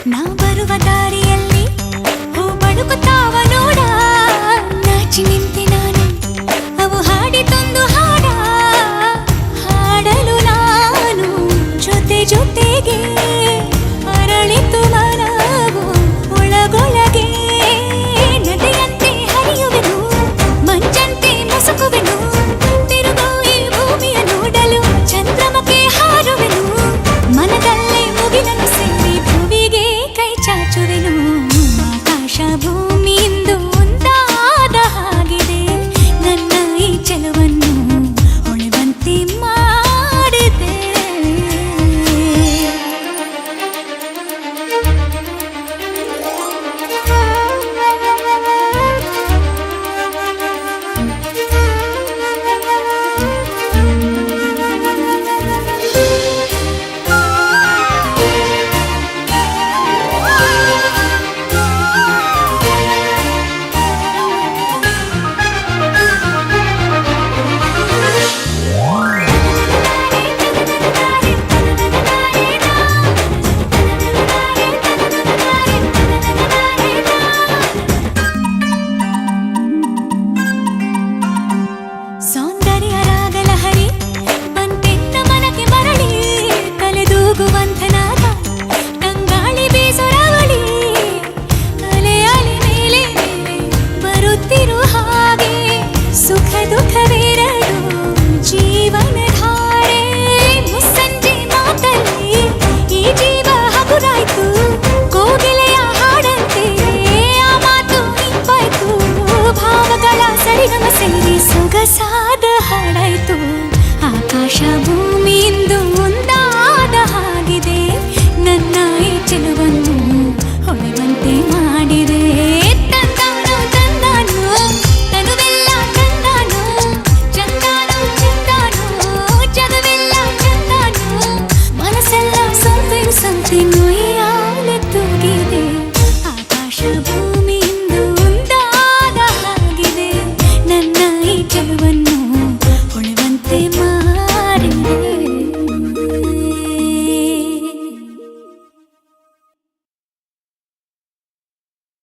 ನಾ ಬರುವ ದಾರಿಯಲ್ಲಿ ಹೂ ಬಳುಕುತ್ತಾವ ನೋಡ, ನಾಚಿ ನಿಂತೆ ನಾನು ಅವು ಹಾಡಿತೊಂದು ಹಾಡ, ಹಾಡಲು ನಾನು ಜೊತೆ ಜೊತೆಗೆ ಅರಳಿತು ಮನವು ಒಳಗೊಳಗೆ. ನದಿಯಂತೆ ಹರಿಯುವೆನು, ಮಂಜಂತೆ ಮುಸುಕುವೆನು, ತಿರುಗೋ ಈ ಭೂಮಿಯ ನೋಡಲು ಚಂದ್ರಮಕ್ಕೆ ಹಾರುವೆನು, ಮನದಲ್ಲೇ ಮುಗಿಲನ್ನು ಸೇರಿ ಭುವಿಗೆ ಕೈ ಚಾಚುವೆನು. ಆಕಾಶ ಭೂಮಿಯಿಂದ ಒಂದಾದ ಹಾಗಿದೆ, ನನ್ನ ಈ ಚೆಲುವನ್ನು ಹೊಳೆವಂತೆ ಮಾಡಿದೆ. ಸೌಂದರ್ಯ ರಾಗಲಹರಿ ಬಂತೆನ್ನ ಮನಕ್ಕೆ ಮರಳಿ, ತಲೆದೂಗುವಂಥನಾದ ತಂಗಾಳಿ ಬೀಸೊರವಳಿ, ಅಲೆ ಅಲೆ ಮೇಲೆ ಮೇಲೆ ಬರುತ್ತಿರು ಹಾಗೆ, ಸುಖ ದುಃಖವೆರಡು ಜೀವನ ಧಾರೆ. ಮುಸ್ಸಂಜೆ ಮಾತಲ್ಲಿ ಈ ಜೀವ ಹಗುರಾಯ್ತು, ಕೋಗಿಲೆಯ ಹಾಡಂತೆ ಆ ಮಾತು ಇಂಪಾಯ್ತು, ಭಾವಗಳ ಸರಿಗಮ ಸೇರಿ ಸೊಗಸಾದ ಹಾಡಾಯ್ತು. ಆಕಾಶ ಭೂಮಿ